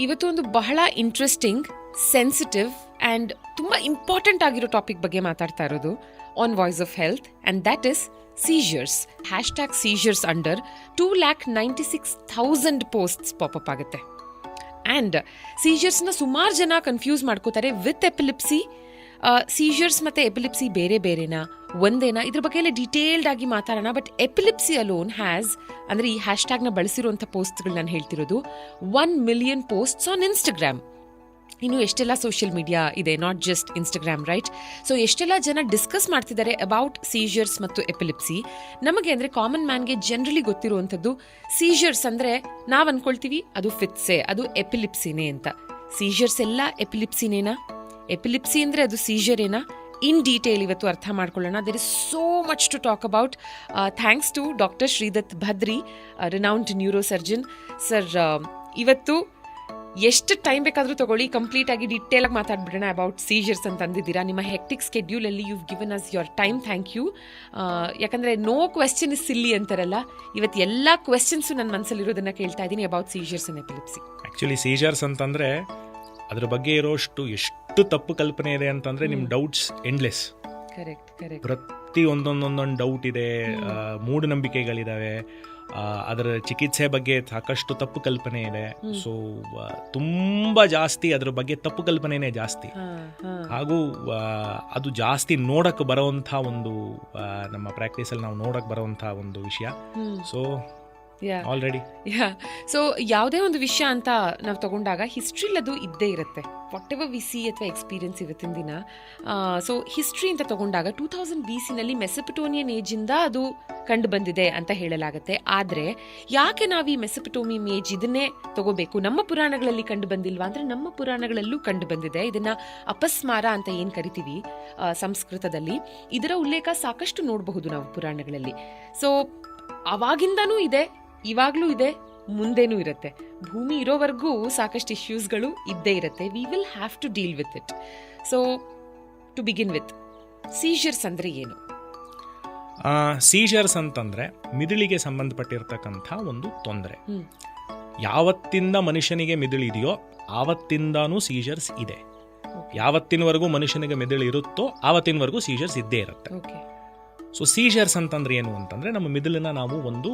ಇವತ್ತು ಒಂದು ಬಹಳ ಇಂಟ್ರೆಸ್ಟಿಂಗ್, ಸೆನ್ಸಿಟಿವ್ ಆ್ಯಂಡ್ ತುಂಬ ಇಂಪಾರ್ಟೆಂಟ್ ಆಗಿರೋ ಟಾಪಿಕ್ ಬಗ್ಗೆ ಮಾತಾಡ್ತಾ ಇರೋದು on voice of health, and that is seizures. Hashtag seizures under 296,000 posts pop up ಆಗುತ್ತೆ. ಆ್ಯಂಡ್ ಸೀಜರ್ಸ್ನ ಸುಮಾರು ಜನ ಕನ್ಫ್ಯೂಸ್ ಮಾಡ್ಕೋತಾರೆ ವಿತ್ ಎಪಿಲಿಪ್ಸಿ. ಸೀಜರ್ಸ್ ಮತ್ತು ಎಪಿಲಿಪ್ಸಿ ಬೇರೆ ಬೇರೆನಾ, ಒಂದೇನಾ? ಇದ್ರ ಬಗ್ಗೆ ಎಲ್ಲ ಡೀಟೇಲ್ಡ್ ಆಗಿ ಮಾತಾಡೋಣ. ಬಟ್ ಎಪಿಲಿಪ್ಸಿ ಅಲೋನ್ ಹ್ಯಾಸ್, ಅಂದರೆ ಈ ಹ್ಯಾಶ್ಟ್ಯಾಗ್ನ ಬಳಸಿರುವಂಥ ಪೋಸ್ಟ್ಗಳು ನಾನು ಹೇಳ್ತಿರೋದು 1 million ಪೋಸ್ಟ್ಸ್ ಆನ್ ಇನ್ಸ್ಟಾಗ್ರಾಮ್. ಇನ್ನು ಎಷ್ಟೆಲ್ಲ ಸೋಷಿಯಲ್ ಮೀಡಿಯಾ ಇದೆ, not just Instagram, right? So ಎಷ್ಟೆಲ್ಲ ಜನ ಡಿಸ್ಕಸ್ ಮಾಡ್ತಿದ್ದಾರೆ ಅಬೌಟ್ ಸೀಜರ್ಸ್ ಮತ್ತು ಎಪಿಲಿಪ್ಸಿ. ನಮಗೆ ಅಂದರೆ ಕಾಮನ್ ಮ್ಯಾನ್ಗೆ ಜನರಲಿ ಗೊತ್ತಿರುವಂಥದ್ದು ಸೀಜರ್ಸ್ ಅಂದರೆ ನಾವು ಅನ್ಕೊಳ್ತೀವಿ ಅದು ಫಿಟ್ಸೆ, ಅದು ಎಪಿಲಿಪ್ಸಿನೇ ಅಂತ. ಸೀಜರ್ಸ್ ಎಲ್ಲ ಎಪಿಲಿಪ್ಸಿನೇನಾ? ಎಪಿಲಿಪ್ಸಿ ಅಂದರೆ ಅದು ಸೀಜರ್ ಏನಾ? ಇನ್ ಡೀಟೇಲ್ ಇವತ್ತು ಅರ್ಥ ಮಾಡ್ಕೊಳ್ಳೋಣ. There is so much to talk about. Thanks to doctor Shridatt Bhadri, renowned neuro surgeon. Sir, ಇವತ್ತು ಎಷ್ಟು ಟೈಮ್ ಬೇಕಾದರೂ ತಗೊಳ್ಳಿ, ಕಂಪ್ಲೀಟ್ ಆಗಿ ಡೀಟೇಲ್ ಆಗಿ ಮಾತಾಡ್ಬಿಡೋಣ ಅಬೌಟ್ ಸೀಜರ್ಸ್ ಅಂತ ಅಂದಿದ್ದೀರಾ. ನಿಮ್ಮ ಹೆಕ್ಟಿಕ್ ಸ್ಕೆಡ್ಯೂಲಲ್ಲಿ you've given us your time. Thank you. ಯಾಕಂದರೆ ನೋ ಕ್ವೆಶ್ಚನ್ ಇಸ್ ಸಿಲ್ಲಿ ಅಂತಾರಲ್ಲ, ಇವತ್ತು ಎಲ್ಲ ಕ್ವೆಶ್ಚನ್ಸು ನನ್ನ ಮನಸ್ಸಲ್ಲಿರೋದನ್ನು ಕೇಳ್ತಾ ಇದ್ದೀನಿ about seizures and epilepsy. Actually seizures ಅಂತಂದರೆ ಅದ್ರ ಬಗ್ಗೆ ಇರೋಷ್ಟು ಎಷ್ಟು ತಪ್ಪು ಕಲ್ಪನೆ ಇದೆ ಅಂತಂದರೆ ನಿಮ್ಮ ಡೌಟ್ಸ್ ಎಂಡ್ಲೆಸ್. ಕರೆಕ್ಟ್. ಪ್ರತಿ ಒಂದೊಂದೊಂದೊಂದು ಡೌಟ್ ಇದೆ, ಮೂಢನಂಬಿಕೆಗಳಿದ್ದಾವೆ, ಅದರ ಚಿಕಿತ್ಸೆ ಬಗ್ಗೆ ಸಾಕಷ್ಟು ತಪ್ಪು ಕಲ್ಪನೆ ಇದೆ. ಸೊ ತುಂಬ ಜಾಸ್ತಿ ಅದ್ರ ಬಗ್ಗೆ ತಪ್ಪು ಕಲ್ಪನೆನೇ ಜಾಸ್ತಿ. ಹಾಗೂ ಅದು ಜಾಸ್ತಿ ನೋಡಕ್ಕೆ ಬರೋವಂಥ ಒಂದು ನಮ್ಮ ಪ್ರಾಕ್ಟೀಸಲ್ಲಿ ನಾವು ನೋಡಕ್ಕೆ ಬರೋವಂಥ ಒಂದು ವಿಷಯ. ಸೊ ಆಲ್ರೆಡಿ ಸೊ ಯಾವುದೇ ಒಂದು ವಿಷಯ ಅಂತ ನಾವು ತಗೊಂಡಾಗ ಹಿಸ್ಟ್ರಿಲ್ ಅದು ಇದ್ದೇ ಇರುತ್ತೆ. ವಾಟ್ ಎವರ್ ವಿ ಸಿ ಅಥವಾ ಎಕ್ಸ್ಪೀರಿಯನ್ಸ್ ಇವತ್ತಿನ ದಿನ. ಸೊ ಹಿಸ್ಟ್ರಿ ಅಂತ ತಗೊಂಡಾಗ 2000 BC ಮೆಸೊಪಟೋಮಿಯನ್ ಏಜಿಂದ ಅದು ಕಂಡು ಬಂದಿದೆ ಅಂತ ಹೇಳಲಾಗುತ್ತೆ. ಆದರೆ ಯಾಕೆ ನಾವು ಈ ಮೆಸೊಪಟೋಮಿಯನ್ ಏಜ್ ಇದನ್ನೇ ತಗೋಬೇಕು? ನಮ್ಮ ಪುರಾಣಗಳಲ್ಲಿ ಕಂಡು ಬಂದಿಲ್ವಾ ಅಂದರೆ ನಮ್ಮ ಪುರಾಣಗಳಲ್ಲೂ ಕಂಡು ಬಂದಿದೆ. ಇದನ್ನ ಅಪಸ್ಮಾರ ಅಂತ ಏನು ಕರಿತೀವಿ ಸಂಸ್ಕೃತದಲ್ಲಿ, ಇದರ ಉಲ್ಲೇಖ ಸಾಕಷ್ಟು ನೋಡಬಹುದು ನಾವು ಪುರಾಣಗಳಲ್ಲಿ. ಸೊ ಅವಾಗಿಂದನೂ ಇದೆ, ಇವಾಗಲೂ ಇದೆ, ಮುಂದೇನೂ ಇರುತ್ತೆ. ಭೂಮಿ ಇರೋವರೆಗೂ ಸಾಕಷ್ಟು ಇಶ್ಯೂಸ್ಗಳು ಇದ್ದೇ ಇರುತ್ತೆ. We will have to deal with it. So to begin with, seizures ಅಂದರೆ ಏನು? ಸೀಜರ್ಸ್ ಅಂತಂದರೆ ಮಿದುಳಿಗೆ ಸಂಬಂಧಪಟ್ಟಿರ್ತಕ್ಕಂಥ ಒಂದು ತೊಂದರೆ. ಯಾವತ್ತಿಂದ ಮನುಷ್ಯನಿಗೆ ಮಿದುಳಿದೆಯೋ ಆವತ್ತಿಂದಾನೂ ಸೀಜರ್ಸ್ ಇದೆ. ಯಾವತ್ತಿನವರೆಗೂ ಮನುಷ್ಯನಿಗೆ ಮಿದುಳು ಇರುತ್ತೋ ಆವತ್ತಿನವರೆಗೂ ಸೀಜರ್ಸ್ ಇದ್ದೇ ಇರುತ್ತೆ. ಸೊ ಸೀಜರ್ಸ್ ಅಂತಂದ್ರೆ ಏನು ಅಂತಂದರೆ, ನಮ್ಮ ಮಿದುಳನ್ನ ನಾವು ಒಂದು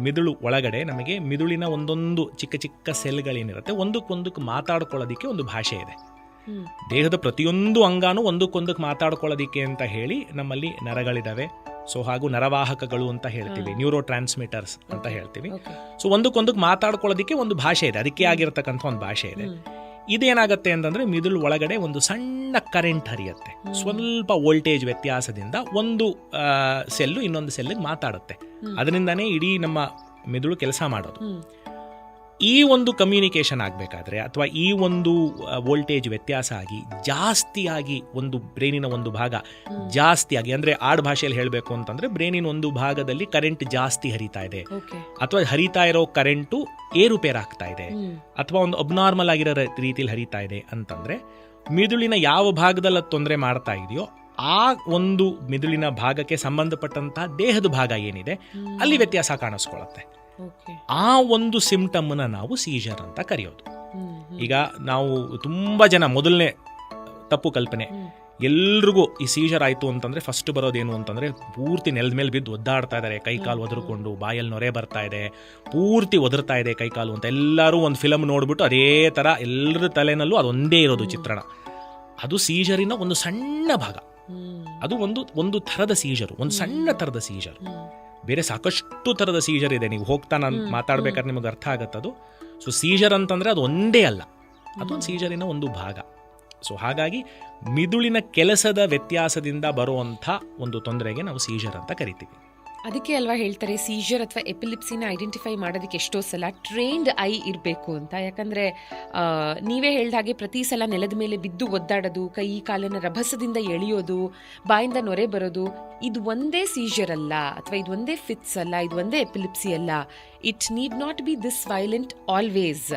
ಮಿದುಳು ಒಳಗಡೆ ನಮಗೆ ಮಿದುಳಿನ ಒಂದೊಂದು ಚಿಕ್ಕ ಚಿಕ್ಕ ಸೆಲ್ಗಳೇನಿರುತ್ತೆ ಒಂದಕ್ಕೊಂದಕ್ಕೆ ಮಾತಾಡ್ಕೊಳ್ಳೋದಕ್ಕೆ ಒಂದು ಭಾಷೆ ಇದೆ. ದೇಹದ ಪ್ರತಿಯೊಂದು ಅಂಗಾನು ಒಂದಕ್ಕೊಂದಕ್ಕೆ ಮಾತಾಡ್ಕೊಳ್ಳೋದಕ್ಕೆ ಅಂತ ಹೇಳಿ ನಮ್ಮಲ್ಲಿ ನರಗಳಿದಾವೆ. ಸೊ ಹಾಗೂ ನರವಾಹಕಗಳು ಅಂತ ಹೇಳ್ತೀವಿ, ನ್ಯೂರೋ ಟ್ರಾನ್ಸ್ಮಿಟರ್ಸ್ ಅಂತ ಹೇಳ್ತೀವಿ. ಸೊ ಒಂದಕ್ಕೊಂದಕ್ಕೆ ಮಾತಾಡ್ಕೊಳ್ಳೋದಕ್ಕೆ ಒಂದು ಭಾಷೆ ಇದೆ, ಅದಕ್ಕೆ ಆಗಿರ್ತಕ್ಕಂಥ ಒಂದು ಭಾಷೆ ಇದೆ. ಇದೇನಾಗುತ್ತೆ ಅಂತಂದರೆ ಮಿದುಳು ಒಳಗಡೆ ಒಂದು ಸಣ್ಣ ಕರೆಂಟ್ ಹರಿಯುತ್ತೆ. ಸ್ವಲ್ಪ ವೋಲ್ಟೇಜ್ ವ್ಯತ್ಯಾಸದಿಂದ ಒಂದು ಸೆಲ್ಲು ಇನ್ನೊಂದು ಸೆಲ್ಗೆ ಮಾತಾಡುತ್ತೆ. ಅದರಿಂದನೇ ಇಡೀ ನಮ್ಮ ಮಿದುಳು ಕೆಲಸ ಮಾಡೋದು. ಈ ಒಂದು ಕಮ್ಯುನಿಕೇಷನ್ ಆಗಬೇಕಾದ್ರೆ ಅಥವಾ ಈ ಒಂದು ವೋಲ್ಟೇಜ್ ವ್ಯತ್ಯಾಸ ಆಗಿ ಜಾಸ್ತಿಯಾಗಿ ಒಂದು ಬ್ರೈನಿನ ಒಂದು ಭಾಗ ಜಾಸ್ತಿಯಾಗಿ, ಅಂದರೆ ಆಡ್ ಭಾಷೆಯಲ್ಲಿ ಹೇಳಬೇಕು ಅಂತಂದರೆ ಬ್ರೈನಿನ ಒಂದು ಭಾಗದಲ್ಲಿ ಕರೆಂಟ್ ಜಾಸ್ತಿ ಹರಿತಾ ಇದೆ, ಅಥವಾ ಹರಿತಾ ಇರೋ ಕರೆಂಟು ಏರುಪೇರಾಗ್ತಾ ಇದೆ, ಅಥವಾ ಒಂದು ಅಬ್ನಾರ್ಮಲ್ ಆಗಿರೋ ರೀತಿಯಲ್ಲಿ ಹರಿತಾ ಇದೆ ಅಂತಂದರೆ ಮಿದುಳಿನ ಯಾವ ಭಾಗದಲ್ಲಿ ತೊಂದರೆ ಮಾಡ್ತಾ ಇದೆಯೋ ಆ ಒಂದು ಮಿದುಳಿನ ಭಾಗಕ್ಕೆ ಸಂಬಂಧಪಟ್ಟಂತಹ ದೇಹದ ಭಾಗ ಏನಿದೆ ಅಲ್ಲಿ ವ್ಯತ್ಯಾಸ ಕಾಣಿಸ್ಕೊಳ್ಳುತ್ತೆ. ಆ ಒಂದು ಸಿಂಪ್ಟಮ್ನ ನಾವು ಸೀಜರ್ ಅಂತ ಕರೆಯೋದು. ಈಗ ನಾವು ತುಂಬ ಜನ ಮೊದಲನೇ ತಪ್ಪು ಕಲ್ಪನೆ, ಎಲ್ರಿಗೂ ಈ ಸೀಜರ್ ಆಯಿತು ಅಂತಂದರೆ ಫಸ್ಟ್ ಬರೋದೇನು ಅಂತಂದರೆ ಪೂರ್ತಿ ನೆಲದ ಮೇಲೆ ಬಿದ್ದು ಒದ್ದಾಡ್ತಾ ಇದ್ದಾರೆ, ಕೈಕಾಲು ಒದರ್ಕೊಂಡು, ಬಾಯಲ್ಲಿ ನೊರೆ ಬರ್ತಾ ಇದೆ, ಪೂರ್ತಿ ಒದರ್ತಾ ಇದೆ ಕೈಕಾಲು ಅಂತ. ಎಲ್ಲರೂ ಒಂದು ಫಿಲಮ್ ನೋಡ್ಬಿಟ್ಟು ಅದೇ ಥರ ಎಲ್ಲರ ತಲೆನಲ್ಲೂ ಅದೊಂದೇ ಇರೋದು ಚಿತ್ರಣ. ಅದು ಸೀಜರಿನ ಒಂದು ಸಣ್ಣ ಭಾಗ. ಅದು ಒಂದು ಥರದ ಸೀಜರು, ಒಂದು ಸಣ್ಣ ಥರದ ಸೀಜರ್. ಬೇರೆ ಸಾಕಷ್ಟು ಥರದ ಸೀಜರ್ ಇದೆ, ನೀವು ಹೋಗ್ತಾ ನಾನು ಮಾತಾಡ್ಬೇಕಾದ್ರೆ ನಿಮಗೆ ಅರ್ಥ ಆಗತ್ತದು. ಸೊ ಸೀಜರ್ ಅಂತಂದರೆ ಅದು ಒಂದೇ ಅಲ್ಲ, ಅದೊಂದು ಸೀಜರಿನ ಒಂದು ಭಾಗ. ಸೊ ಹಾಗಾಗಿ ಮಿದುಳಿನ ಕೆಲಸದ ವ್ಯತ್ಯಾಸದಿಂದ ಬರುವಂಥ ಒಂದು ತೊಂದರೆಗೆ ನಾವು ಸೀಜರ್ ಅಂತ ಕರಿತೀವಿ. ಅದಕ್ಕೆ ಅಲ್ವಾ ಹೇಳ್ತಾರೆ ಸೀಜರ್ ಅಥವಾ ಎಪಿಲಿಪ್ಸಿನ ಐಡೆಂಟಿಫೈ ಮಾಡೋದಕ್ಕೆ ಎಷ್ಟೋ ಸಲ ಟ್ರೈನ್ಡ್ ಐ ಇರಬೇಕು ಅಂತ. ಯಾಕಂದರೆ ನೀವೇ ಹೇಳ್ದ ಹಾಗೆ ಪ್ರತಿ ಸಲ ನೆಲದ ಮೇಲೆ ಬಿದ್ದು ಒದ್ದಾಡೋದು, ಕೈ ಕಾಲನ್ನು ರಭಸದಿಂದ ಎಳೆಯೋದು, ಬಾಯಿಂದ ನೊರೆ ಬರೋದು, ಇದು ಒಂದೇ ಸೀಜರ್ ಅಲ್ಲ, ಅಥವಾ ಇದು ಒಂದೇ ಫಿಟ್ಸ್ ಅಲ್ಲ, ಇದು ಒಂದೇ ಎಪಿಲಿಪ್ಸಿ ಅಲ್ಲ. It need not be this violent always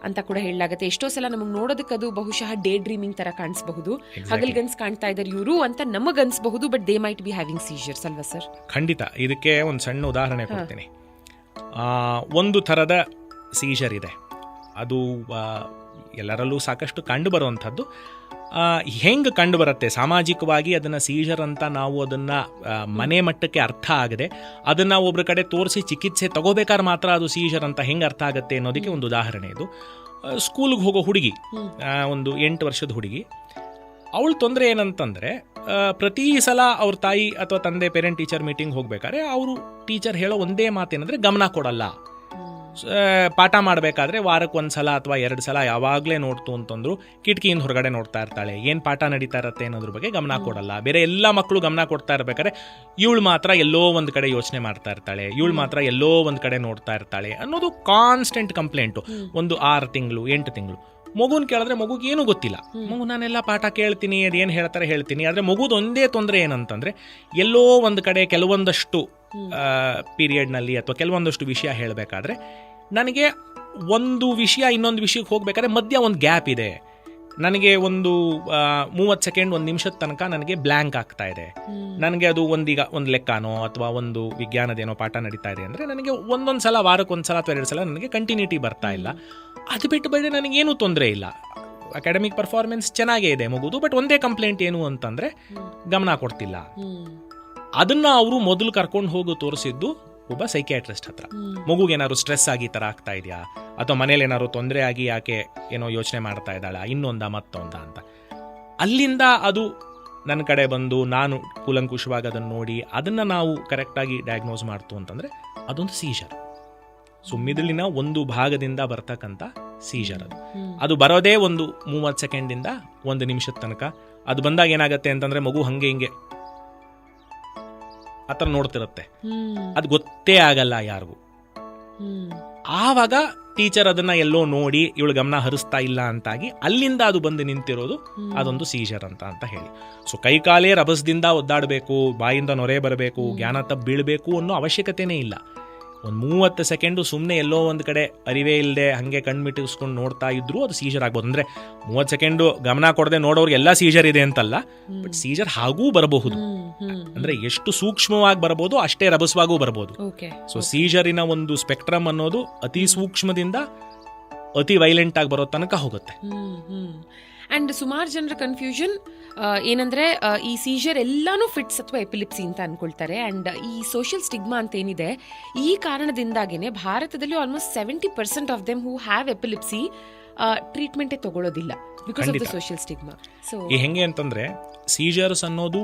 ಅಂತ ಕೂಡ ಹೇಳಲಾಗುತ್ತೆ. ಎಷ್ಟೋ ಸಲ ನಮಗೆ ನೋಡೋದಕ್ಕೆ ಅದು ಬಹುಶಃ ಡೇ ಡ್ರೀಮಿಂಗ್ ತರ ಕಾಣಿಸಬಹುದು, ಹಗಲ್ಗನ್ಸ್ ಕಾಣ್ತಾ ಇದ್ದಾರೆ ಇವರು ಅಂತ ನಮಗನ್ಸಬಹುದು, but they might be having seizures ಅಲ್ವಾ ಸರ್? ಖಂಡಿತ. ಇದಕ್ಕೆ ಒಂದು ಸಣ್ಣ ಉದಾಹರಣೆ ಕೊಡ್ತೀನಿ. ಒಂದು ಥರದ ಸೀಜರ್ ಇದೆ, ಅದು ಎಲ್ಲರಲ್ಲೂ ಸಾಕಷ್ಟು ಕಂಡು ಬರುವಂಥದ್ದು. ಹೆಂಗೆ ಕಂಡು ಬರುತ್ತೆ ಸಾಮಾಜಿಕವಾಗಿ ಅದನ್ನು ಸೀಜರ್ ಅಂತ ನಾವು ಅದನ್ನು ಮನೆ ಮಟ್ಟಕ್ಕೆ ಅರ್ಥ ಆಗದೆ ಅದನ್ನು ಒಬ್ಬರ ಕಡೆ ತೋರಿಸಿ ಚಿಕಿತ್ಸೆ ತಗೋಬೇಕಾದ್ರೆ ಮಾತ್ರ ಅದು ಸೀಜರ್ ಅಂತ ಹೆಂಗೆ ಅರ್ಥ ಆಗುತ್ತೆ ಅನ್ನೋದಕ್ಕೆ ಒಂದು ಉದಾಹರಣೆ ಇದು. ಸ್ಕೂಲ್ಗೆ ಹೋಗೋ ಹುಡುಗಿ, ಒಂದು 8 ವರ್ಷದ ಹುಡುಗಿ, ಅವಳ ತೊಂದರೆ ಏನಂತಂದರೆ ಪ್ರತಿ ಸಲ ಅವ್ರ ತಾಯಿ ಅಥವಾ ತಂದೆ ಪೇರೆಂಟ್ ಟೀಚರ್ ಮೀಟಿಂಗ್ ಹೋಗ್ಬೇಕಾದ್ರೆ ಅವರು ಟೀಚರ್ ಹೇಳೋ ಒಂದೇ ಮಾತೇನೆಂದರೆ ಗಮನ ಕೊಡಲ್ಲ. ಪಾಠ ಮಾಡಬೇಕಾದ್ರೆ ವಾರಕ್ಕೆ 1 ಸಲ ಅಥವಾ 2 ಸಲ ಯಾವಾಗಲೇ ನೋಡ್ತು ಅಂತಂದ್ರು ಕಿಟಕಿಯಿಂದ ಹೊರಗಡೆ ನೋಡ್ತಾ ಇರ್ತಾಳೆ, ಏನು ಪಾಠ ನಡೀತಾ ಇರತ್ತೆ ಅನ್ನೋದ್ರ ಬಗ್ಗೆ ಗಮನ ಕೊಡಲ್ಲ. ಬೇರೆ ಎಲ್ಲ ಮಕ್ಕಳು ಗಮನ ಕೊಡ್ತಾ ಇರ್ಬೇಕಾದ್ರೆ ಇವಳು ಮಾತ್ರ ಎಲ್ಲೋ ಒಂದು ಕಡೆ ಯೋಚನೆ ಮಾಡ್ತಾ ಇರ್ತಾಳೆ, ಇವಳು ಮಾತ್ರ ಎಲ್ಲೋ ಒಂದು ಕಡೆ ನೋಡ್ತಾ ಇರ್ತಾಳೆ ಅನ್ನೋದು ಕಾನ್ಸ್ಟೆಂಟ್ ಕಂಪ್ಲೇಂಟು. ಒಂದು 6 ತಿಂಗಳು 8 ತಿಂಗಳು. ಮಗುನ ಕೇಳಿದ್ರೆ ಮಗುಗೆ ಏನೂ ಗೊತ್ತಿಲ್ಲ. ಮಗು ನಾನೆಲ್ಲ ಪಾಠ ಕೇಳ್ತೀನಿ, ಅದೇನು ಹೇಳ್ತಾರೆ ಹೇಳ್ತೀನಿ. ಆದರೆ ಮಗುದು ಒಂದೇ ತೊಂದರೆ ಏನಂತಂದರೆ ಎಲ್ಲೋ ಒಂದು ಕಡೆ ಕೆಲವೊಂದಷ್ಟು ಪೀರಿಯಡ್ನಲ್ಲಿ ಅಥವಾ ಕೆಲವೊಂದಷ್ಟು ವಿಷಯ ಹೇಳಬೇಕಾದ್ರೆ ನನಗೆ ಒಂದು ವಿಷಯ ಇನ್ನೊಂದು ವಿಷಯಕ್ಕೆ ಹೋಗ್ಬೇಕಾದ್ರೆ ಮಧ್ಯ ಒಂದು ಗ್ಯಾಪ್ ಇದೆ. ನನಗೆ ಒಂದು 30 ಸೆಕೆಂಡ್ 1 ನಿಮಿಷದ ತನಕ ನನಗೆ ಬ್ಲ್ಯಾಂಕ್ ಆಗ್ತಾ ಇದೆ. ನನಗೆ ಅದು ಒಂದು ಲೆಕ್ಕನೋ ಅಥವಾ ಒಂದು ವಿಜ್ಞಾನದೇನೋ ಪಾಠ ನಡೀತಾ ಇದೆ ಅಂದರೆ ನನಗೆ ಒಂದೊಂದು ಸಲ ವಾರಕ್ಕೆ 1 ಸಲ ಅಥವಾ 2 ಸಲ ನನಗೆ ಕಂಟಿನ್ಯೂಟಿ ಬರ್ತಾ ಇಲ್ಲ. ಅದು ಬಿಟ್ಟು ಬೇರೆ ನನಗೇನೂ ತೊಂದರೆ ಇಲ್ಲ, ಅಕಾಡೆಮಿಕ್ ಪರ್ಫಾರ್ಮೆನ್ಸ್ ಚೆನ್ನಾಗೇ ಇದೆ ಮಗುದು. ಬಟ್ ಒಂದೇ ಕಂಪ್ಲೇಂಟ್ ಏನು ಅಂತಂದರೆ ಗಮನ ಕೊಡ್ತಿಲ್ಲ. ಅದನ್ನು ಅವರು ಮೊದಲು ಕರ್ಕೊಂಡು ಹೋಗಿ ತೋರಿಸಿದ್ದು ಒಬ್ಬ ಸೈಕಿಯಾಟ್ರಿಸ್ಟ್ ಹತ್ರ. ಮಗುಗೇನಾದ್ರು ಸ್ಟ್ರೆಸ್ ಆಗಿ ಈ ಥರ ಆಗ್ತಾ ಇದೆಯಾ ಅಥವಾ ಮನೇಲಿ ಏನಾದ್ರು ತೊಂದರೆ ಆಗಿ ಯಾಕೆ ಏನೋ ಯೋಚನೆ ಮಾಡ್ತಾ ಇದ್ದಾಳ, ಇನ್ನೊಂದ ಮತ್ತೊಂದ ಅಂತ. ಅಲ್ಲಿಂದ ಅದು ನನ್ನ ಕಡೆ ಬಂದು ನಾನು ಕೂಲಂಕುಷವಾಗಿ ಅದನ್ನು ನೋಡಿ ಅದನ್ನು ನಾವು ಕರೆಕ್ಟಾಗಿ ಡಯಾಗ್ನೋಸ್ ಮಾಡ್ತು ಅಂತಂದರೆ ಅದೊಂದು ಸೀಜರ್. ಸೊ ಮಿದುಳಿನ ಒಂದು ಭಾಗದಿಂದ ಬರ್ತಕ್ಕಂಥ ಸೀಜರ್ ಅದು. ಅದು ಬರೋದೇ ಒಂದು 30 ಸೆಕೆಂಡಿಂದ 1 ನಿಮಿಷದ ತನಕ. ಅದು ಬಂದಾಗ ಏನಾಗುತ್ತೆ ಅಂತಂದರೆ ಮಗು ಹಂಗೆ ಹಿಂಗೆ ಆ ಥರ ನೋಡ್ತಿರುತ್ತೆ, ಅದು ಗೊತ್ತೇ ಆಗಲ್ಲ ಯಾರಿಗೂ. ಆವಾಗ ಟೀಚರ್ ಅದನ್ನ ಎಲ್ಲೋ ನೋಡಿ ಇವಳು ಗಮನ ಹರಿಸ್ತಾ ಇಲ್ಲ ಅಂತಾಗಿ ಅಲ್ಲಿಂದ ಅದು ಬಂದು ನಿಂತಿರೋದು ಅದೊಂದು ಸೀಜರ್ ಅಂತ ಹೇಳಿ. ಸೊ ಕೈಕಾಲೇ ರಭಸದಿಂದ ಒದ್ದಾಡಬೇಕು, ಬಾಯಿಂದ ನೊರೆ ಬರಬೇಕು, ಜ್ಞಾನ ತಪ್ಪು ಬೀಳಬೇಕು ಅನ್ನೋ ಅವಶ್ಯಕತೆನೇ ಇಲ್ಲ. ಒಂದು 30 ಸೆಕೆಂಡು ಸುಮ್ಮನೆ ಎಲ್ಲೋ ಒಂದು ಕಡೆ ಅರಿವೇ ಇಲ್ಲದೆ ಹಾಗೆ ಕಣ್ಮಿಟ್ಟಿಸ್ಕೊಂಡು ನೋಡ್ತಾ ಇದ್ರೂ ಅದು ಸೀಜರ್ ಆಗ್ಬೋದು. ಅಂದರೆ 30 ಸೆಕೆಂಡು ಗಮನ ಕೊಡದೆ ನೋಡೋರಿಗೆ ಎಲ್ಲ ಸೀಜರ್ ಇದೆ ಅಂತಲ್ಲ, ಬಟ್ ಸೀಜರ್ ಹಾಗೂ ಬರಬಹುದು. ಅಂದರೆ ಎಷ್ಟು ಸೂಕ್ಷ್ಮವಾಗಿ ಬರಬಹುದು ಅಷ್ಟೇ ರಭಸವಾಗೂ ಬರಬಹುದು. ಸೊ ಸೀಜರಿನ ಒಂದು ಸ್ಪೆಕ್ಟ್ರಮ್ ಅನ್ನೋದು ಅತಿ ಸೂಕ್ಷ್ಮದಿಂದ ಅತಿ ವೈಲೆಂಟ್ ಆಗಿ ಬರೋ ತನಕ ಹೋಗುತ್ತೆ. ಅಂಡ್ ಸುಮಾರು ಜನರ ಕನ್ಫ್ಯೂಷನ್ ಏನಂದ್ರೆ ಈ ಸೀಜರ್ ಎಲ್ಲಾನು ಫಿಟ್ಸ್ ಅಥವಾ ಎಪಿಲಿಪ್ಸಿ ಅಂತ ಅನ್ಕೊಳ್ತಾರೆ. ಅಂಡ್ ಈ ಸೋಷಿಯಲ್ ಸ್ಟಿಗ್ಮಾ ಅಂತ ಏನಿದೆ, ಈ ಕಾರಣದಿಂದಾಗೇನೆ ಭಾರತದಲ್ಲಿ almost 70% of them who have epilepsy ಟ್ರೀಟ್ಮೆಂಟೇ ತಗೊಳ್ಳೋದಿಲ್ಲ because of the social stigma. So ಈ ಹೆಂಗೆ ಅಂತಂದ್ರೆ ಸೀಜರ್ಸ್ ಅನ್ನೋದು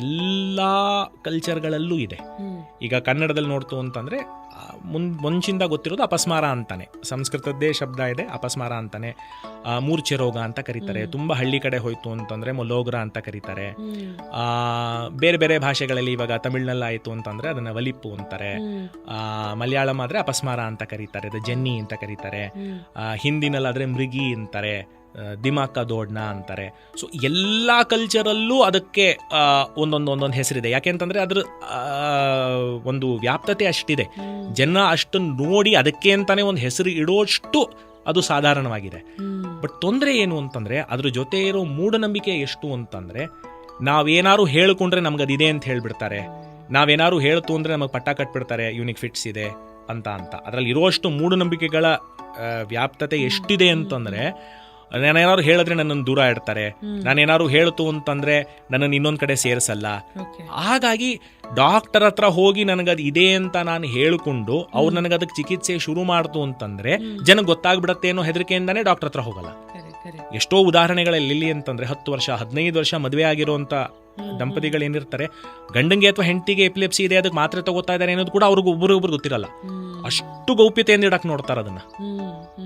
ಎಲ್ಲಾ ಕಲ್ಚರ್ಗಳಲ್ಲೂ ಇದೆ. ಈಗ ಕನ್ನಡದಲ್ಲಿ ನೋಡ್ತು ಅಂತಂದ್ರೆ ಮುಂಚಿಂದ ಗೊತ್ತಿರೋದು ಅಪಸ್ಮಾರ ಅಂತಾನೆ, ಸಂಸ್ಕೃತದ್ದೇ ಶಬ್ದ ಇದೆ ಅಪಸ್ಮಾರ ಅಂತಾನೆ. ಮೂರ್ಛೆ ರೋಗ ಅಂತ ಕರೀತಾರೆ. ತುಂಬಾ ಹಳ್ಳಿ ಕಡೆ ಹೋಯ್ತು ಅಂತಂದ್ರೆ ಮೊಲೋಗ್ರ ಅಂತ ಕರೀತಾರೆ. ಬೇರೆ ಬೇರೆ ಭಾಷೆಗಳಲ್ಲಿ ಇವಾಗ ತಮಿಳ್ನಲ್ಲಿ ಆಯ್ತು ಅಂತಂದ್ರೆ ಅದನ್ನ ವಲಿಪ್ಪು ಅಂತಾರೆ. ಮಲಯಾಳಂ ಆದ್ರೆ ಅಪಸ್ಮಾರ ಅಂತ ಕರೀತಾರೆ, ಅದು ಜನ್ನಿ ಅಂತ ಕರೀತಾರೆ. ಹಿಂದಿನಲ್ಲಾದ್ರೆ ಮೃಗಿ ಅಂತಾರೆ, ದಿಮಾಕ ದೋಡ್ನ ಅಂತಾರೆ. ಸೊ ಎಲ್ಲ ಕಲ್ಚರಲ್ಲೂ ಅದಕ್ಕೆ ಒಂದೊಂದು ಹೆಸರಿದೆ. ಯಾಕೆಂತಂದ್ರೆ ಅದ್ರ ಒಂದು ವ್ಯಾಪ್ತತೆ ಅಷ್ಟಿದೆ, ಜನ ಅಷ್ಟು ನೋಡಿ ಅದಕ್ಕೆ ಅಂತಾನೆ ಒಂದು ಹೆಸರು ಇಡೋಷ್ಟು ಅದು ಸಾಧಾರಣವಾಗಿದೆ. ಬಟ್ ತೊಂದರೆ ಏನು ಅಂತಂದ್ರೆ ಅದ್ರ ಜೊತೆ ಇರೋ ಮೂಢನಂಬಿಕೆ ಎಷ್ಟು ಅಂತಂದ್ರೆ, ನಾವೇನಾರು ಹೇಳ್ಕೊಂಡ್ರೆ ನಮ್ಗೆ ಅದಿದೆ ಅಂತ ಹೇಳ್ಬಿಡ್ತಾರೆ, ನಾವೇನಾರು ಹೇಳ್ತು ಅಂದ್ರೆ ನಮಗೆ ಪಟ್ಟ ಕಟ್ಬಿಡ್ತಾರೆ ಯೂನಿಕ್ ಫಿಟ್ಸ್ ಇದೆ ಅಂತ. ಅದರಲ್ಲಿ ಇರೋಷ್ಟು ಮೂಢನಂಬಿಕೆಗಳ ವ್ಯಾಪ್ತತೆ ಎಷ್ಟಿದೆ ಅಂತಂದ್ರೆ, ನಾನೇನಾದ್ರು ಹೇಳಿದ್ರೆ ನನ್ನನ್ನು ದೂರ ಇಡ್ತಾರೆ, ನಾನೇನಾದ್ರು ಹೇಳ್ತು ಅಂತಂದ್ರೆ ನನ್ನನ್ನು ಇನ್ನೊಂದು ಕಡೆ ಸೇರಿಸಲ್ಲ. ಹಾಗಾಗಿ ಡಾಕ್ಟರ್ ಹತ್ರ ಹೋಗಿ ನನಗದು ಇದೆ ಅಂತ ನಾನು ಹೇಳಿಕೊಂಡು ಅವ್ರು ನನಗದಕ್ಕೆ ಚಿಕಿತ್ಸೆ ಶುರು ಮಾಡ್ತು ಅಂತಂದ್ರೆ ಜನಕ್ಕೆ ಗೊತ್ತಾಗ್ಬಿಡತ್ತೆ ಅನ್ನೋ ಹೆದರಿಕೆಯಿಂದಾನೇ ಡಾಕ್ಟರ್ ಹತ್ರ ಹೋಗಲ್ಲ. ಎಷ್ಟೋ ಉದಾಹರಣೆಗಳಲ್ಲಿ ಅಂತಂದ್ರೆ 10 ವರ್ಷ 15 ವರ್ಷ ಮದುವೆ ಆಗಿರುವಂತ ದಂಪತಿಗಳೇನಿರ್ತಾರೆ, ಗಂಡಂಗೆ ಅಥವಾ ಹೆಂಡತಿಗೆ ಎಪಿಲೆಪ್ಸಿ ಇದೆ, ಅದಕ್ಕೆ ಮಾತ್ರೆ ತಗೋತಾ ಇದ್ದಾರೆ ಅನ್ನೋದು ಕೂಡ ಅವ್ರಿಗೆ ಒಬ್ಬರಿಗೊಬ್ರು ಗೊತ್ತಿರಲ್ಲ. ಅಷ್ಟು ಗೌಪ್ಯತೆಯಿಂದ ಇಡಕ್ಕೆ ನೋಡ್ತಾರೆ ಅದನ್ನ.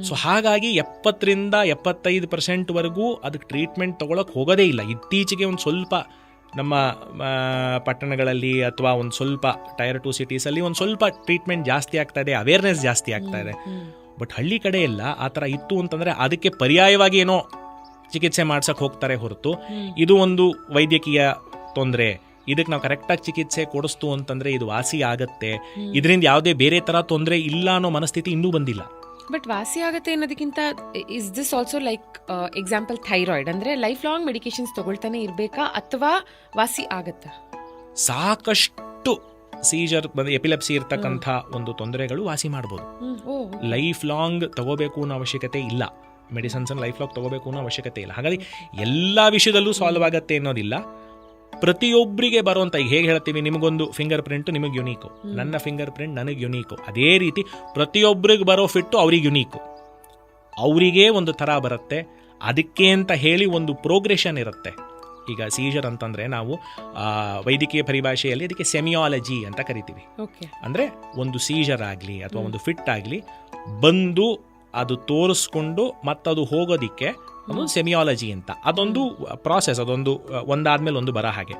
ಸೊ ಹಾಗಾಗಿ 70-75% ವರೆಗೂ ಅದಕ್ಕೆ ಟ್ರೀಟ್ಮೆಂಟ್ ತಗೊಳಕ್ ಹೋಗೋದೇ ಇಲ್ಲ. ಇತ್ತೀಚೆಗೆ ಒಂದು ಸ್ವಲ್ಪ ನಮ್ಮ ಪಟ್ಟಣಗಳಲ್ಲಿ ಅಥವಾ ಒಂದು ಸ್ವಲ್ಪ ಟೈರ್ 2 ಸಿಟೀಸಲ್ಲಿ ಒಂದು ಸ್ವಲ್ಪ ಟ್ರೀಟ್ಮೆಂಟ್ ಜಾಸ್ತಿ ಆಗ್ತಾ ಇದೆ, ಅವೇರ್ನೆಸ್ ಜಾಸ್ತಿ ಆಗ್ತಾ ಇದೆ. ಬಟ್ ಹಳ್ಳಿ ಕಡೆ ಎಲ್ಲ ಆ ಥರ ಇತ್ತು ಅಂತಂದರೆ ಅದಕ್ಕೆ ಪರ್ಯಾಯವಾಗಿ ಏನೋ ಚಿಕಿತ್ಸೆ ಮಾಡ್ಸಕ್ಕೆ ಹೋಗ್ತಾರೆ ಹೊರತು, ಇದು ಒಂದು ವೈದ್ಯಕೀಯ ತೊಂದರೆ, ಇದಕ್ಕೆ ನಾವು ಕರೆಕ್ಟಾಗಿ ಚಿಕಿತ್ಸೆ ಕೊಡಿಸ್ತು ಅಂತಂದರೆ ಇದು ವಾಸಿ ಆಗತ್ತೆ, ಇದರಿಂದ ಯಾವುದೇ ಬೇರೆ ಥರ ತೊಂದರೆ ಇಲ್ಲ ಅನ್ನೋ ಮನಸ್ಥಿತಿ ಇನ್ನೂ ಬಂದಿಲ್ಲ. ಬಟ್ ವಾಸಿ ಆಗತ್ತೆ ಅನ್ನೋದಕ್ಕಿಂತ is this also like example thyroid ಅಂದರೆ ಲೈಫ್ ಲಾಂಗ್ ಮೆಡಿಕೇಶನ್ಸ್ ತಗೊಳ್ತಾನೆ ಇರಬೇಕಾ ಅಥವಾ ವಾಸಿ ಆಗತ್ತಾ? ಸಾಕಷ್ಟು ಸೀಜರ್ ಎಪಿಲೆಪ್ಸಿ ಇರ್ತಕ್ಕಂಥ ಒಂದು ತೊಂದರೆಗಳು ವಾಸಿ ಮಾಡ್ಬೋದು. ಲೈಫ್ ಲಾಂಗ್ ತಗೋಬೇಕು ಅನ್ನೋ ಅವಶ್ಯಕತೆ ಇಲ್ಲ, ಮೆಡಿಸನ್ಸ್ ಲೈಫ್ ಲಾಂಗ್ ತಗೋಬೇಕು ಅನ್ನೋ ಅವಶ್ಯಕತೆ ಇಲ್ಲ. ಹಾಗಾಗಿ ಎಲ್ಲ ವಿಷಯದಲ್ಲೂ ಸಾಲ್ವ್ ಆಗತ್ತೆ ಅನ್ನೋದಿಲ್ಲ. ಪ್ರತಿಯೊಬ್ಬರಿಗೆ ಬರುವಂಥ, ಈಗ ಹೇಗೆ ಹೇಳ್ತೀವಿ, ನಿಮಗೊಂದು ಫಿಂಗರ್ ಪ್ರಿಂಟ್ ನಿಮಗೆ ಯುನೀಕು, ನನ್ನ ಫಿಂಗರ್ ಪ್ರಿಂಟ್ ನನಗೆ ಯುನೀಕು, ಅದೇ ರೀತಿ ಪ್ರತಿಯೊಬ್ಬರಿಗೆ ಬರೋ ಫಿಟ್ಟು ಅವ್ರಿಗೆ ಯುನೀಕು, ಅವರಿಗೇ ಒಂದು ಥರ ಬರುತ್ತೆ. ಅದಕ್ಕೆ ಅಂತ ಹೇಳಿ ಒಂದು ಪ್ರೋಗ್ರೆಷನ್ ಇರುತ್ತೆ. ಈಗ ಸೀಜರ್ ಅಂತಂದರೆ ನಾವು ವೈದ್ಯಕೀಯ ಪರಿಭಾಷೆಯಲ್ಲಿ ಅದಕ್ಕೆ ಸೆಮಿಯಾಲಜಿ ಅಂತ ಕರಿತೀವಿ. ಅಂದರೆ ಒಂದು ಸೀಜರ್ ಆಗಲಿ ಅಥವಾ ಒಂದು ಫಿಟ್ ಆಗಲಿ ಬಂದು ಅದು ತೋರಿಸ್ಕೊಂಡು ಮತ್ತದು ಹೋಗೋದಿಕ್ಕೆ ಒಂದು ಸೆಮಿಯಾಲಜಿ ಅಂತ, ಅದೊಂದು ಪ್ರಾಸೆಸ್, ಅದೊಂದು ಒಂದಾದ್ಮೇಲೆ ಒಂದು ಬರ ಹಾಗೆ.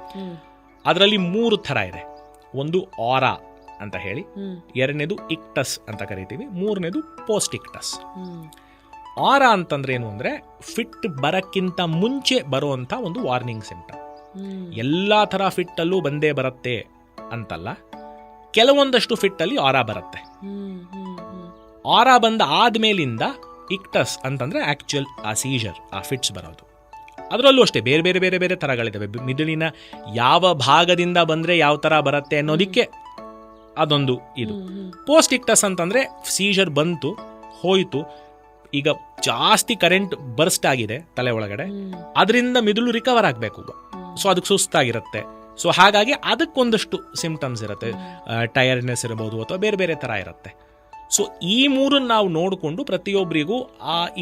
ಅದರಲ್ಲಿ 3 ಥರ ಇದೆ. ಒಂದು ಆರಾ ಅಂತ ಹೇಳಿ, ಎರಡನೇದು ಇಕ್ಟಸ್ ಅಂತ ಕರಿತೀವಿ, ಮೂರನೇದು ಪೋಸ್ಟ್ ಇಕ್ಟಸ್. ಆರಾ ಅಂತಂದ್ರೆ ಏನು ಅಂದ್ರೆ ಫಿಟ್ ಬರಕ್ಕಿಂತ ಮುಂಚೆ ಬರುವಂತ ಒಂದು ವಾರ್ನಿಂಗ್ ಸಿಂಪ್ಟಮ್. ಎಲ್ಲಾ ತರ ಫಿಟ್ ಅಲ್ಲೂ ಬಂದೇ ಬರುತ್ತೆ ಅಂತಲ್ಲ, ಕೆಲವೊಂದಷ್ಟು ಫಿಟ್ ಅಲ್ಲಿ ಆರಾ ಬರುತ್ತೆ. ಆರಾ ಬಂದ ಆದ್ಮೇಲಿಂದ ಇಕ್ಟಸ್ ಅಂತಂದ್ರೆ ಆಕ್ಚುಯಲ್ ಆ ಸೀಜರ್, ಆ ಫಿಟ್ಸ್ ಬರೋದು. ಅದರಲ್ಲೂ ಅಷ್ಟೇ ಬೇರೆ ಬೇರೆ ಬೇರೆ ಬೇರೆ ಥರಗಳಿದ್ದಾವೆ. ಮಿದುಳಿನ ಯಾವ ಭಾಗದಿಂದ ಬಂದರೆ ಯಾವ ಥರ ಬರುತ್ತೆ ಅನ್ನೋದಕ್ಕೆ ಅದೊಂದು ಇದು. ಪೋಸ್ಟ್ ಇಕ್ಟಸ್ ಅಂತಂದರೆ ಸೀಜರ್ ಬಂತು ಹೋಯಿತು, ಈಗ ಜಾಸ್ತಿ ಕರೆಂಟ್ ಬರ್ಸ್ಟ್ ಆಗಿದೆ ತಲೆ ಒಳಗಡೆ, ಅದರಿಂದ ಮಿದುಳು ರಿಕವರ್ ಆಗಬೇಕು, ಸೊ ಅದಕ್ಕೆ ಸುಸ್ತಾಗಿರುತ್ತೆ. ಸೊ ಹಾಗಾಗಿ ಅದಕ್ಕೊಂದಷ್ಟು ಸಿಂಪ್ಟಮ್ಸ್ ಇರುತ್ತೆ, ಟಯರ್ಡ್ನೆಸ್ ಇರ್ಬೋದು ಅಥವಾ ಬೇರೆ ಬೇರೆ ಥರ ಇರುತ್ತೆ. ಸೊ ಈ ಮೂರನ್ನು ನಾವು ನೋಡಿಕೊಂಡು ಪ್ರತಿಯೊಬ್ಬರಿಗೂ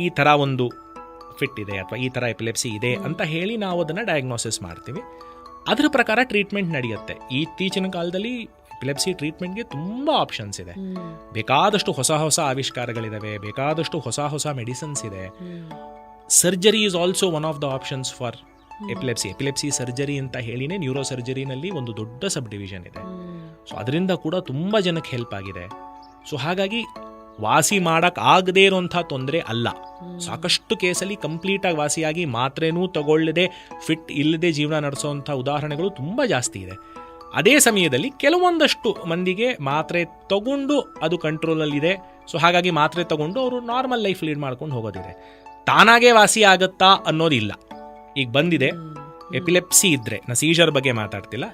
ಈ ಥರ ಒಂದು ಫಿಟ್ ಇದೆ ಅಥವಾ ಈ ಥರ ಎಪಿಲೆಪ್ಸಿ ಇದೆ ಅಂತ ಹೇಳಿ ನಾವು ಅದನ್ನು ಡಯಾಗ್ನೋಸಿಸ್ ಮಾಡ್ತೀವಿ. ಅದರ ಪ್ರಕಾರ ಟ್ರೀಟ್ಮೆಂಟ್ ನಡೆಯುತ್ತೆ. ಇತ್ತೀಚಿನ ಕಾಲದಲ್ಲಿ ಎಪಿಲೆಪ್ಸಿ ಟ್ರೀಟ್ಮೆಂಟ್ಗೆ ತುಂಬ ಆಪ್ಷನ್ಸ್ ಇದೆ, ಬೇಕಾದಷ್ಟು ಹೊಸ ಹೊಸ ಆವಿಷ್ಕಾರಗಳಿದ್ದಾವೆ, ಬೇಕಾದಷ್ಟು ಹೊಸ ಹೊಸ ಮೆಡಿಸಿನ್ಸ್ ಇದೆ. Surgery is also one of the options for epilepsy surgery ಅಂತ ಹೇಳಿನೇ ನ್ಯೂರೋ ಸರ್ಜರಿನಲ್ಲಿ ಒಂದು ದೊಡ್ಡ ಸಬ್ ಡಿವಿಷನ್ ಇದೆ. ಸೊ ಅದರಿಂದ ಕೂಡ ತುಂಬ ಜನಕ್ಕೆ ಹೆಲ್ಪ್ ಆಗಿದೆ. ಸೊ ಹಾಗಾಗಿ ವಾಸಿ ಆಗದೇ ಇರುವಂಥ ತೊಂದರೆ ಅಲ್ಲ. ಸಾಕಷ್ಟು ಕೇಸಲ್ಲಿ ಕಂಪ್ಲೀಟಾಗಿ ವಾಸಿಯಾಗಿ ಮಾತ್ರೇನೂ ತಗೊಳ್ಳದೆ ಫಿಟ್ ಇಲ್ಲದೆ ಜೀವನ ನಡೆಸೋವಂಥ ಉದಾಹರಣೆಗಳು ತುಂಬ ಜಾಸ್ತಿ ಇದೆ. ಅದೇ ಸಮಯದಲ್ಲಿ ಕೆಲವೊಂದಷ್ಟು ಮಂದಿಗೆ ಮಾತ್ರೆ ತಗೊಂಡು ಅದು ಕಂಟ್ರೋಲಲ್ಲಿದೆ. ಸೊ ಹಾಗಾಗಿ ಮಾತ್ರೆ ತಗೊಂಡು ಅವರು ನಾರ್ಮಲ್ ಲೈಫ್ ಲೀಡ್ ಮಾಡ್ಕೊಂಡು ಹೋಗೋದಿದೆ. ತಾನಾಗೇ ವಾಸಿ ಆಗುತ್ತಾ ಅನ್ನೋದಿಲ್ಲ. ಈಗ ಬಂದಿದೆ ಎಪಿಲೆಪ್ಸಿ ಇದ್ರೆ, ನಾ ಸೀಜರ್ ಬಗ್ಗೆ ಮಾತಾಡ್ತಿಲ್ಲ,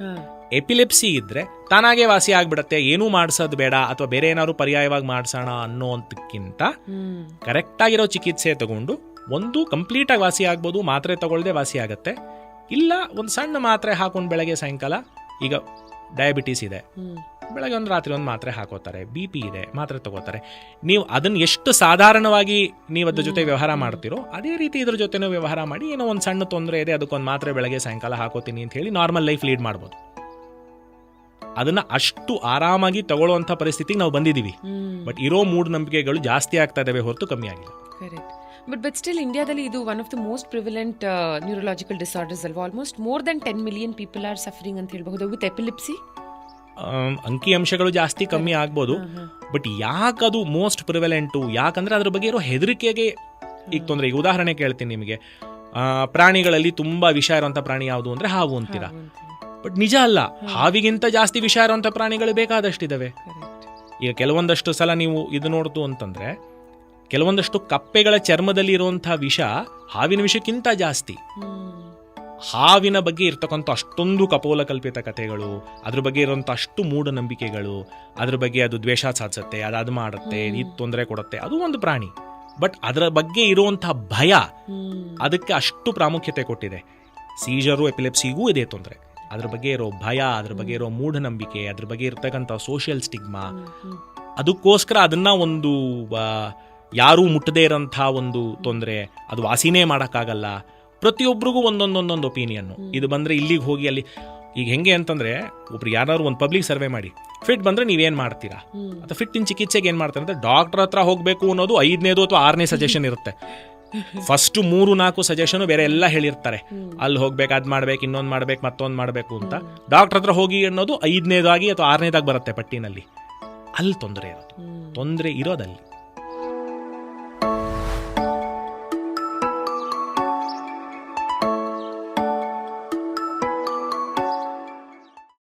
ಎಪಿಲೆಪ್ಸಿ ಇದ್ರೆ ತಾನಾಗೆ ವಾಸಿ ಆಗ್ಬಿಡತ್ತೆ, ಏನೂ ಮಾಡ್ಸೋದು ಬೇಡ ಅಥವಾ ಬೇರೆ ಏನಾದ್ರು ಪರ್ಯಾಯವಾಗಿ ಮಾಡ್ಸೋಣ ಅನ್ನೋಂತಕ್ಕಿಂತ ಕರೆಕ್ಟ್ ಆಗಿರೋ ಚಿಕಿತ್ಸೆ ತಗೊಂಡು ಒಂದು ಕಂಪ್ಲೀಟ್ ಆಗಿ ವಾಸಿ ಆಗ್ಬೋದು, ಮಾತ್ರೆ ತಗೊಳ್ಳದೆ ವಾಸಿ ಆಗತ್ತೆ. ಇಲ್ಲ ಒಂದು ಸಣ್ಣ ಮಾತ್ರೆ ಹಾಕೊಂಡು ಬೆಳಗ್ಗೆ ಸಾಯಂಕಾಲ, ಈಗ ಡಯಾಬಿಟೀಸ್ ಇದೆ, ಬೆಳಗ್ಗೆ ಒಂದು ರಾತ್ರಿ ಒಂದು ಮಾತ್ರೆ ಹಾಕೋತಾರೆ, BP ಇದೆ ಮಾತ್ರೆ ತಗೋತಾರೆ. ನೀವು ಅದನ್ನ ಎಷ್ಟು ಸಾಧಾರಣವಾಗಿ ನೀವು ಅದ್ರ ಜೊತೆ ವ್ಯವಹಾರ ಮಾಡ್ತಿರೋ ಅದೇ ರೀತಿ ಇದ್ರ ಜೊತೆನೂ ವ್ಯವಹಾರ ಮಾಡಿ, ಏನೋ ಒಂದು ಸಣ್ಣ ತೊಂದರೆ ಇದೆ ಅದಕ್ಕೊಂದು ಮಾತ್ರೆ ಬೆಳಗ್ಗೆ ಸಾಯಂಕಾಲ ಹಾಕೋತೀನಿ ಅಂತ ಹೇಳಿ ನಾರ್ಮಲ್ ಲೈಫ್ ಲೀಡ್ ಮಾಡ್ಬೋದು. ಅದನ್ನ ಅಷ್ಟು ಆರಾಮಾಗಿ ತಗೊಳ್ಳುವಂಥ ಪರಿಸ್ಥಿತಿಗೆ ನಾವು ಬಂದಿದ್ದೀವಿ. ಬಟ್ ಇರೋ ಮೂಢನಂಬಿಕೆಗಳು ಜಾಸ್ತಿ ಆಗ್ತಾ ಇದಾವೆ ಹೊರತು ಕಮ್ಮಿ ಆಗಿಲ್ಲ. ಬಟ್ ಸ್ಟಿಲ್ ಇಂಡಿಯಾದಲ್ಲಿ ಇದು one of the most prevalent neurological disorders ಅಲ್ವಾ? Almost more than 10 million people are suffering ಅಂತ ಹೇಳ್ಬಹುದು ವಿತ್ ಎಪಿಲೆಪ್ಸಿ. ಅಂಕಿ ಅಂಶಗಳು ಜಾಸ್ತಿ ಕಮ್ಮಿ ಆಗ್ಬೋದು, ಬಟ್ ಯಾಕದು ಮೋಸ್ಟ್ ಪ್ರಿವೆಲೆಂಟು? ಯಾಕಂದ್ರೆ ಅದ್ರ ಬಗ್ಗೆ ಇರೋ ಹೆದರಿಕೆಗೆ ಈಗ ತೊಂದರೆ. ಈಗ ಉದಾಹರಣೆ ಕೇಳ್ತೀನಿ ನಿಮಗೆ, ಪ್ರಾಣಿಗಳಲ್ಲಿ ತುಂಬಾ ವಿಷ ಇರುವಂತ ಪ್ರಾಣಿ ಯಾವುದು ಅಂದ್ರೆ ಹಾವು ಅಂತೀರಾ, ಬಟ್ ನಿಜ ಅಲ್ಲ. ಹಾವಿಗಿಂತ ಜಾಸ್ತಿ ವಿಷ ಇರುವಂತ ಪ್ರಾಣಿಗಳು ಬೇಕಾದಷ್ಟಿದಾವೆ. ಈಗ ಕೆಲವೊಂದಷ್ಟು ಸಲ ನೀವು ಇದು ನೋಡ್ತು ಅಂತಂದ್ರೆ, ಕೆಲವೊಂದಷ್ಟು ಕಪ್ಪೆಗಳ ಚರ್ಮದಲ್ಲಿ ಇರುವಂತಹ ವಿಷ ಹಾವಿನ ವಿಷಕ್ಕಿಂತ ಜಾಸ್ತಿ. ಹಾವಿನ ಬಗ್ಗೆ ಇರ್ತಕ್ಕಂಥ ಅಷ್ಟೊಂದು ಕಪೋಲ ಕಲ್ಪಿತ ಕಥೆಗಳು, ಅದ್ರ ಬಗ್ಗೆ ಇರುವಂಥ ಅಷ್ಟು ಮೂಢನಂಬಿಕೆಗಳು, ಅದ್ರ ಬಗ್ಗೆ ಅದು ದ್ವೇಷ ಸಾಧಿಸುತ್ತೆ, ಅದು ಮಾಡುತ್ತೆ, ಇದು ತೊಂದರೆ ಕೊಡುತ್ತೆ, ಅದು ಒಂದು ಪ್ರಾಣಿ. ಬಟ್ ಅದರ ಬಗ್ಗೆ ಇರುವಂಥ ಭಯ ಅದಕ್ಕೆ ಅಷ್ಟು ಪ್ರಾಮುಖ್ಯತೆ ಕೊಟ್ಟಿದೆ. ಸೀಜರು ಎಪಿಲೆಪ್ಸಿಗೂ ಇದೇ ತೊಂದರೆ. ಅದ್ರ ಬಗ್ಗೆ ಇರೋ ಭಯ, ಅದ್ರ ಬಗ್ಗೆ ಇರೋ ಮೂಢನಂಬಿಕೆ, ಅದ್ರ ಬಗ್ಗೆ ಇರ್ತಕ್ಕಂಥ ಸೋಷಿಯಲ್ ಸ್ಟಿಗ್ಮಾ, ಅದಕ್ಕೋಸ್ಕರ ಅದನ್ನ ಒಂದು ಯಾರೂ ಮುಟ್ಟದೇ ಇರೋಂಥ ಒಂದು ತೊಂದರೆ, ಅದು ವಾಸಿನೇ ಮಾಡೋಕ್ಕಾಗಲ್ಲ. ಪ್ರತಿಯೊಬ್ಬರಿಗೂ ಒಂದೊಂದೊಂದೊಂದು ಒಪಿನಿಯನ್ನು. ಇದು ಬಂದರೆ ಇಲ್ಲಿಗೆ ಹೋಗಿ ಅಲ್ಲಿ. ಈಗ ಹೆಂಗೆ ಅಂತಂದರೆ, ಒಬ್ರು ಯಾರು ಒಂದು ಪಬ್ಲಿಕ್ ಸರ್ವೆ ಮಾಡಿ ಫಿಟ್ ಬಂದರೆ ನೀವೇನು ಮಾಡ್ತೀರಾ ಅಥವಾ ಫಿಟ್ಟಿನ ಚಿಕಿತ್ಸೆಗೆ ಏನು ಮಾಡ್ತಾರೆ ಅಂದರೆ ಡಾಕ್ಟರ್ ಹತ್ರ ಹೋಗಬೇಕು ಅನ್ನೋದು 5ನೇದು ಅಥವಾ 6ನೇ ಸಜೆಷನ್ ಇರುತ್ತೆ. ಫಸ್ಟ್ 3-4 ಸಜೆಷನ್ ಬೇರೆ ಎಲ್ಲ ಹೇಳಿರ್ತಾರೆ, ಅಲ್ಲಿ ಹೋಗ್ಬೇಕು, ಅದು ಮಾಡ್ಬೇಕು, ಇನ್ನೊಂದು ಮಾಡ್ಬೇಕು, ಮತ್ತೊಂದು ಮಾಡಬೇಕು ಅಂತ. ಡಾಕ್ಟರ್ ಹತ್ರ ಹೋಗಿ ಅನ್ನೋದು 5ನೇದಾಗಿ ಅಥವಾ 6ನೇದಾಗಿ ಬರುತ್ತೆ ಪಟ್ಟಿನಲ್ಲಿ. ಅಲ್ಲಿ ತೊಂದರೆ ಇರೋದು. ತೊಂದರೆ ಇರೋದಲ್ಲಿ